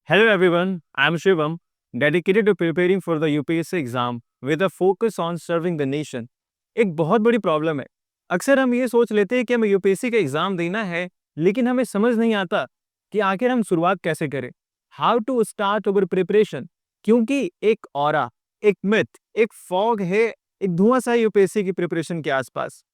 Hello everyone, I am Shivam, dedicated to preparing for the UPSC exam with a focus on serving the nation. एक बहुत बड़ी problem है। अक्सर हम ये सोच लेते हैं कि हमें यूपीएससी का एग्जाम देना है, लेकिन हमें समझ नहीं आता कि आखिर हम शुरुआत कैसे करें। How to start our preparation, क्योंकि एक ऑरा, एक मिथ, एक फॉग है, एक धुआं सा है यूपीएससी की प्रिपरेशन के आसपास,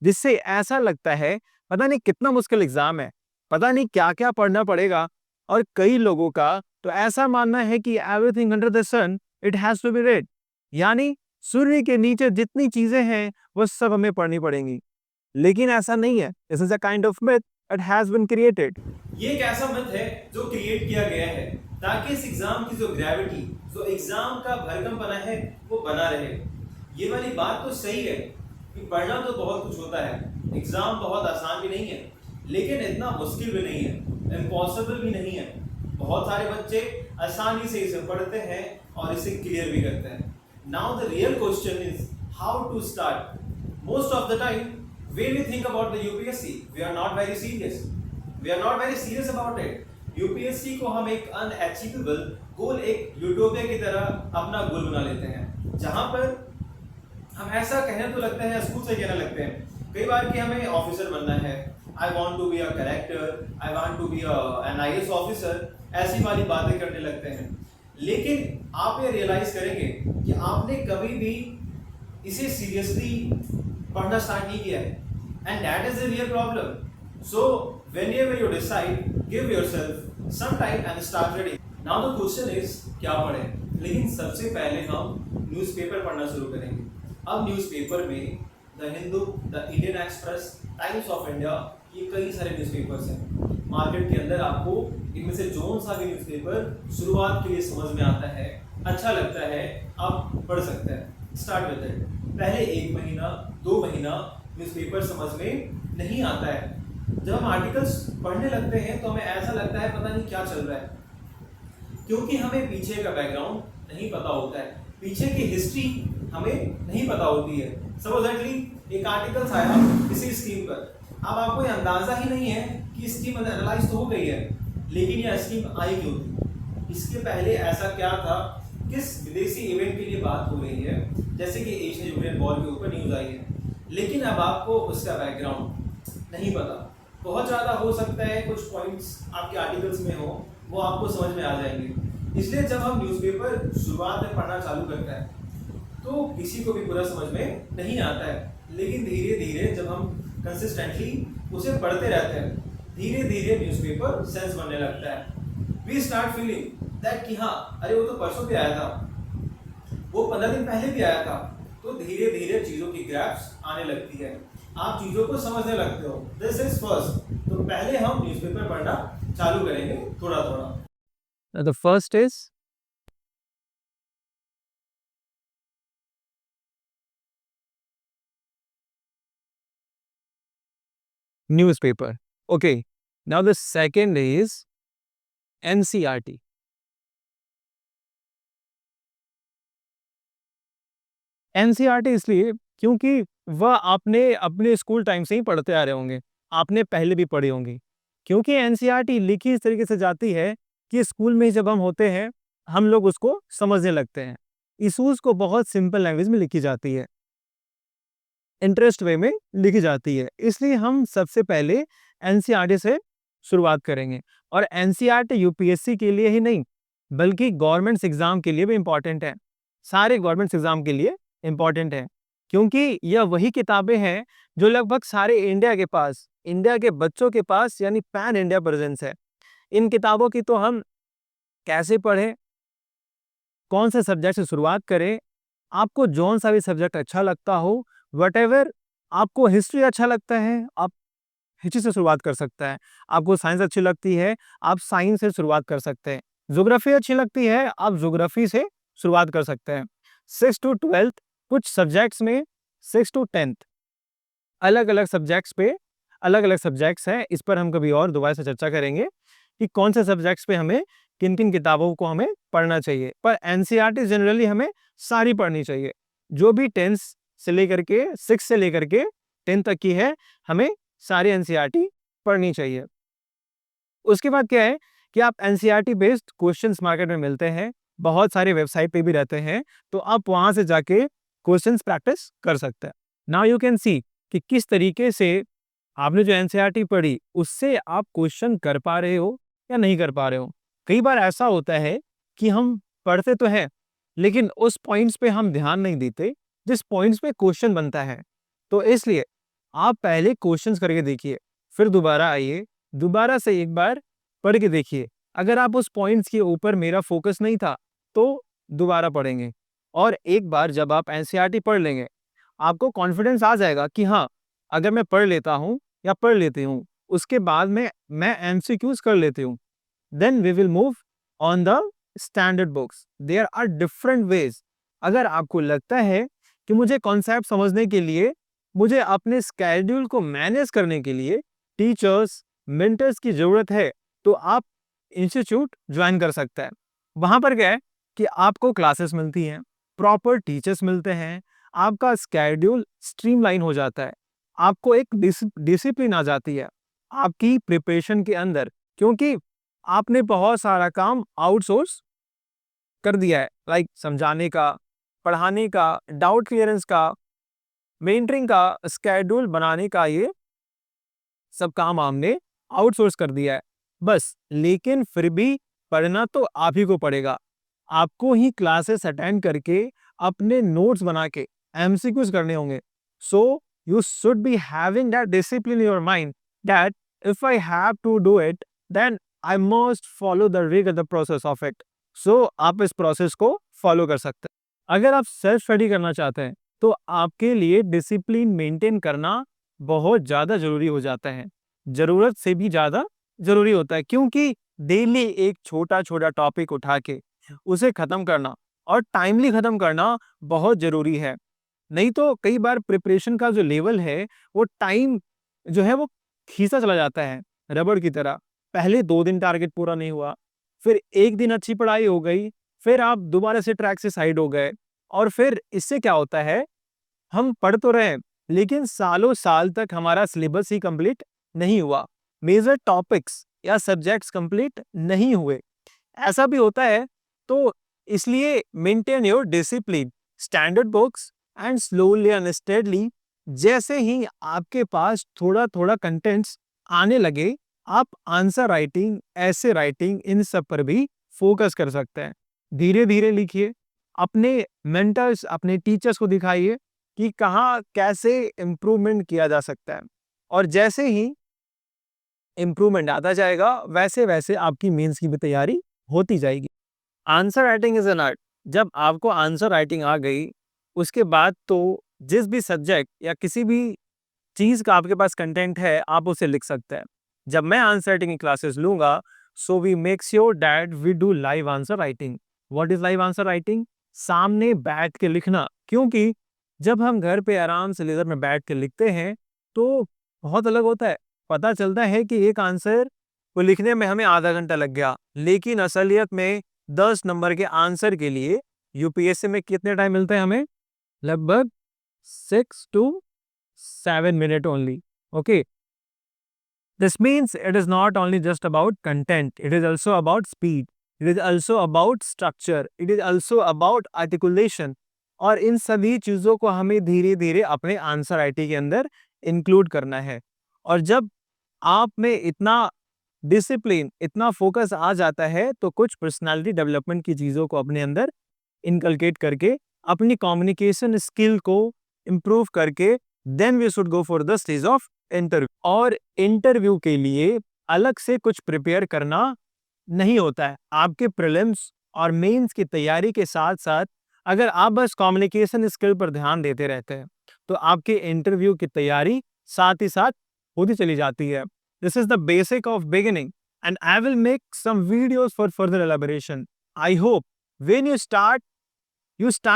जिससे ऐसा लगता है पता नहीं कितना मुश्किल एग्जाम है, पता नहीं क्या क्या पढ़ना पड़ेगा। और कई लोगों का तो ऐसा मानना है कि everything under the sun it has to be read, यानी सूर्य के नीचे जितनी चीजें हैं वो सब हमें पढ़नी पड़ेंगी। लेकिन ऐसा नहीं है। This is a kind of myth that has been created. ये एक ऐसा मिथ है जो क्रिएट किया गया है ताकि इस एग्जाम की जो ग्रेविटी, जो एग्जाम का भरकमपना है, वो बना रहे। ये वाली बात तो सही है कि पढ़ना तो बहुत कुछ होता है, एग्जाम बहुत आसान भी नहीं है, लेकिन इतना मुश्किल भी नहीं है, इम्पॉसिबल भी नहीं है। बहुत सारे बच्चे आसानी से इसे पढ़ते हैं और इसे क्लियर भी करते हैं। Now the real question is how to start. Most of the time when we think about the UPSC, we are not very serious. We are not very serious about it. UPSC को हम एक unachievable गोल, एक utopia की तरह अपना गोल बना लेते हैं, जहां पर हम ऐसा कहने तो लगते हैं, स्कूल से कहने लगते हैं कई बार कि हमें ऑफिसर बनना है, I want to be a collector, I want to be an IAS officer, ऐसी वाली बातें करने लगते हैं। लेकिन आप ये रियलाइज करेंगे कि आपने कभी भी इसे सीरियसली पढ़ना स्टार्ट नहीं किया है, and that is the real problem. So whenever you decide, give yourself some time and start reading. Now the question is क्या पढ़ें। लेकिन सबसे पहले हम न्यूज़पेपर पढ़ना शुरू करेंगे। अब न्यूज़पेपर में the Hindu, the Indian express, times of India, ये कई सारे न्यूज़पेपर्स हैं मार्केट के अंदर। आपको इनमें से जोन सा भी न्यूज़पेपर शुरुआत के लिए समझ में आता है, अच्छा लगता है, आप पढ़ सकते हैं। Start with it. पहले 1 महीना 2 महीना न्यूज़पेपर समझ में नहीं आता है। जब हम आर्टिकल्स पढ़ने लगते हैं तो हमें ऐसा लगता है पता नहीं क्या चल रहा है, क्योंकि हमें पीछे का बैकग्राउंड नहीं पता होता है, पीछे की हिस्ट्री हमें नहीं पता होती है। सपोज दैटली एक आर्टिकल आया किसी स्कीम पर, अब आपको ये अंदाजा ही नहीं है कि स्कीम एनालाइज तो हो गई है, लेकिन यह स्कीम आई क्यों थी, इसके पहले ऐसा क्या था, किस विदेशी इवेंट के लिए बात हो रही है, जैसे कि एशियन यूनियन बॉल के ऊपर न्यूज आई है, लेकिन अब आपको उसका बैकग्राउंड नहीं पता। बहुत ज़्यादा हो सकता है कुछ पॉइंट्स आपके आर्टिकल्स में हो, वो आपको समझ में आ जाएंगे। इसलिए जब हम न्यूज़पेपर शुरुआत में पढ़ना चालू करते हैं तो किसी को भी पूरा समझ में नहीं आता है, लेकिन धीरे धीरे जब हम कंसिस्टेंटली उसे पढ़ते रहते हैं, धीरे धीरे न्यूज़पेपर सेंस बनने लगता है। वी स्टार्ट फीलिंग दैट कि हाँ, अरे वो तो परसों भी आया था, वो 15 दिन पहले भी आया था। तो धीरे धीरे चीज़ों की ग्राफ्स आने लगती है, आप चीज़ों को समझने लगते हो। This is first. तो पहले हम न्यूज़पेपर पढ़ना चालू करेंगे थोड़ा थोड़ा। The first is newspaper. Okay, now the second is NCERT. NCERT इसलिए क्योंकि वह आपने अपने स्कूल टाइम से ही पढ़ते आ रहे होंगे, आपने पहले भी पढ़ी होंगी। क्योंकि एनसीईआरटी लिखी इस तरीके से जाती है कि स्कूल में जब हम होते हैं, हम लोग उसको समझने लगते हैं। इश्यूज को बहुत सिंपल लैंग्वेज में लिखी जाती है, इंटरेस्ट वे में लिखी जाती है, इसलिए हम सबसे पहले एनसीईआरटी से शुरुआत करेंगे। और एनसीईआरटी यूपीएससी के लिए ही नहीं, बल्कि गवर्नमेंट्स एग्जाम के लिए भी इंपॉर्टेंट है। सारे गवर्नमेंट्स एग्जाम के लिए इंपॉर्टेंट है, क्योंकि यह वही किताबें हैं जो लगभग सारे इंडिया के पास, इंडिया के बच्चों के पास, यानी पैन इंडिया प्रेजेंस है। इन किताबों की तो हम कैसे पढ़ें, कौन से सब्जेक्ट से शुरुआत करें, आपको जौन सा भी सब्जेक्ट अच्छा लगता हो, वटेवर, आपको हिस्ट्री अच्छा लगता है, आप हिस्ट्री से शुरुआत कर सकता है। आपको साइंस अच्छी लगती है, आप साइंस से शुरुआत कर सकते हैं। ज्योग्राफी अच्छी लगती है, आप ज्योग्राफी से शुरुआत कर सकते हैं। 6 टू 12 कुछ सब्जेक्ट्स में, 6 टू 10 अलग-अलग सब्जेक्ट्स पे अलग-अलग सब्जेक्ट्स हैं। इस पर हम कभी और दोबारा से चर्चा करेंगे कि कौन से सब्जेक्ट्स पे हमें किन-किन किताबों को हमें पढ़ना चाहिए। पर एनसीईआरटी जनरली हमें सारी पढ़नी चाहिए। जो भी 10 से लेकर के 6 से लेकर के 10 तक की है, हमें सारी एनसीईआरटी पढ़नी चाहिए। उसके बाद क्या है कि आप एनसीईआरटी बेस्ड क्वेश्चंस मार्केट में मिलते हैं, बहुत सारे वेबसाइट पे भी रहते हैं, तो आप वहां से जाके क्वेश्चंस प्रैक्टिस कर सकते हैं। नाउ यू कैन सी कि किस तरीके से आपने जो एनसीईआरटी पढ़ी उससे आप क्वेश्चन कर पा रहे हो या नहीं कर पा रहे हो। कई बार ऐसा होता है कि हम पढ़ते तो हैं लेकिन उस पॉइंट्स पे हम ध्यान नहीं देते जिस पॉइंट्स पे क्वेश्चन बनता है। तो इसलिए आप पहले क्वेश्चंस करके देखिए, फिर दोबारा आइए, दोबारा से एक बार पढ़ के देखिए। अगर आप उस पॉइंट्स के ऊपर मेरा फोकस नहीं था तो दोबारा पढ़ेंगे और एक बार जब आप एनसीईआरटी पढ़ लेंगे आपको कॉन्फिडेंस आ जाएगा कि हाँ, अगर मैं पढ़ लेता हूँ या पढ़ लेती हूँ, उसके बाद में मैं एमसीक्यूज कर लेती हूँ, then we will move on the standard books. There are different ways. अगर आपको लगता है कि मुझे कॉन्सेप्ट समझने के लिए, मुझे अपने स्केड्यूल को मैनेज करने के लिए टीचर्स, मेंटर्स की जरूरत है, तो आप इंस्टीट्यूट ज्वाइन कर सकते हैं। वहां पर क्या है कि आपको क्लासेस मिलती हैं, प्रॉपर टीचर्स मिलते हैं, आपका स्केड्यूल स्ट्रीमलाइन हो जाता है, आपको एक डिसिप्लिन आ जाती है आपकी प्रिपरेशन के अंदर, क्योंकि आपने बहुत सारा काम आउटसोर्स कर दिया है, लाइक समझाने का, पढ़ाने का, डाउट क्लियरेंस का, मेंटरिंग का, स्केड्यूल बनाने का, ये सब काम हमने आउटसोर्स कर दिया है। बस लेकिन फिर भी पढ़ना तो आप ही को पड़ेगा। आपको ही क्लासेस अटेंड करके अपने नोट्स बना के एमसीक्यूज करने होंगे। So you should be having that discipline in your mind that if I have to do it then I must follow the regular process of it. So आप इस process को follow कर सकते हैं। अगर आप सेल्फ स्टडी करना चाहते हैं तो आपके लिए डिसिप्लिन मेंटेन करना बहुत ज्यादा जरूरी हो जाता है, जरूरत से भी ज्यादा जरूरी होता है, क्योंकि डेली एक छोटा छोटा टॉपिक उठा के उसे खत्म करना और टाइमली खत्म करना बहुत जरूरी है। नहीं तो कई बार प्रिपरेशन का जो लेवल है वो टाइम जो है वो खींचा चला जाता है रबड़ की तरह। पहले 2 दिन टारगेट पूरा नहीं हुआ, फिर एक दिन अच्छी पढ़ाई हो गई, फिर आप दोबारा से ट्रैक से साइड हो गए, और फिर इससे क्या होता है, हम पढ़ तो रहे हैं लेकिन सालों साल तक हमारा सिलेबस ही कंप्लीट नहीं हुआ, मेजर टॉपिक्स या सब्जेक्ट्स कंप्लीट नहीं हुए। ऐसा भी होता है। तो इसलिए maintain your discipline, standard books and slowly and steadily. जैसे ही आपके पास थोड़ा थोड़ा कंटेंट्स आने लगे, आप आंसर राइटिंग, ऐसे राइटिंग, इन सब पर भी फोकस कर सकते हैं। धीरे धीरे लिखिए, अपने मेंटर्स, अपने टीचर्स को दिखाइए कि कहाँ कैसे इम्प्रूवमेंट किया जा सकता है, और जैसे ही इम्प्रूवमेंट आता जाएगा वैसे वैसे आपकी मेंस की भी तैयारी होती जाएगी। Answer writing is an art. जब आपको आंसर राइटिंग आ गई, उसके बाद तो जिस भी सब्जेक्ट या किसी भी चीज का आपके पास कंटेंट है आप उसे लिख सकते हैं। जब मैं आंसर राइटिंग की क्लासेस लूंगा, so we make sure that we do live answer writing. What is live answer writing? सामने बैठ के लिखना, क्योंकि जब हम घर पे आराम से लेजर में बैठ के लिखते हैं तो बहुत अलग होता है। पता चलता है कि एक आंसर को लिखने में हमें आधा घंटा लग गया, लेकिन असलियत में 10 नंबर के आंसर के लिए यूपीएससी में कितने टाइम मिलते हैं हमें? लगभग 6 to 7 minutes only. Okay. This means it is not only just about content, it is also about speed, it is also about structure, it is also about articulation. और इन सभी चीजों को हमें धीरे धीरे अपने आंसर राइटिंग के अंदर इंक्लूड करना है। और जब आप में इतना डिसिप्लिन, इतना फोकस आ जाता है, तो कुछ पर्सनालिटी डेवलपमेंट की चीजों को अपने अंदर इनकलकेट करके, अपनी कम्युनिकेशन स्किल को इम्प्रूव करके, then we should go for the stage of interview. और इंटरव्यू के लिए अलग से कुछ प्रिपेयर करना नहीं होता है। आपके प्रीलिम्स और मेंस की तैयारी के साथ साथ अगर आप बस कम्युनिकेशन स्किल पर ध्यान देते रहते हैं तो आपके इंटरव्यू की तैयारी साथ ही साथ होती चली जाती है। This is the basic of beginning and I will make some videos for further elaboration. I hope when you start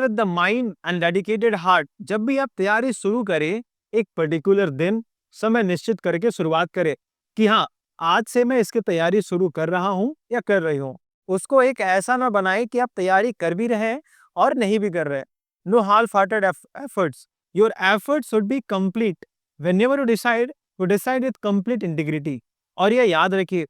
with the mind and dedicated heart. जब भी आप तैयारी शुरू करें, एक पर्टिकुलर दिन, समय निश्चित करके शुरुआत करें कि हाँ, आज से मैं इसकी तैयारी शुरू कर रहा हूं या कर रही हूं। उसको एक ऐसा ना बनाए कि आप तैयारी कर भी रहे हैं और नहीं भी कर रहे। No half hearted efforts, your efforts should be complete. Whenever you decide with complete integrity. और ये याद रखिए,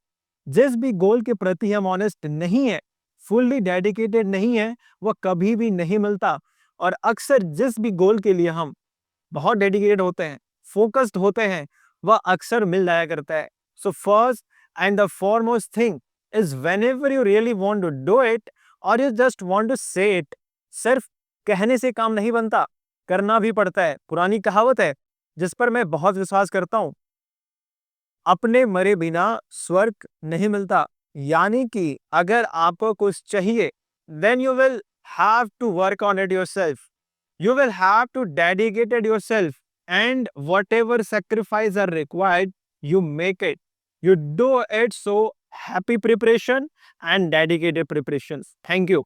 जिस भी गोल के प्रति हम ऑनेस्ट नहीं है, फुल्ली डेडिकेटेड नहीं है, वो कभी भी नहीं मिलता। और अक्सर जिस भी गोल के लिए हम बहुत डेडिकेटेड होते हैं, फोकस्ड होते हैं, वह अक्सर मिल जाया करता है। So first and the foremost thing is whenever you really want to do it और you just want to say it, सिर्फ कहने से काम नहीं बनता, करना भी पड़ता है। पुरानी कहावत है जिस पर मैं बहुत विश्वास करता हूं, अपने मरे बिना स्वर्ग नहीं मिलता। यानी कि अगर आपको कुछ चाहिए, then you will have to work on it yourself. You will have to dedicate it yourself, and whatever sacrifice are required, you make it. You do it. So happy preparation and dedicated preparations. Thank you.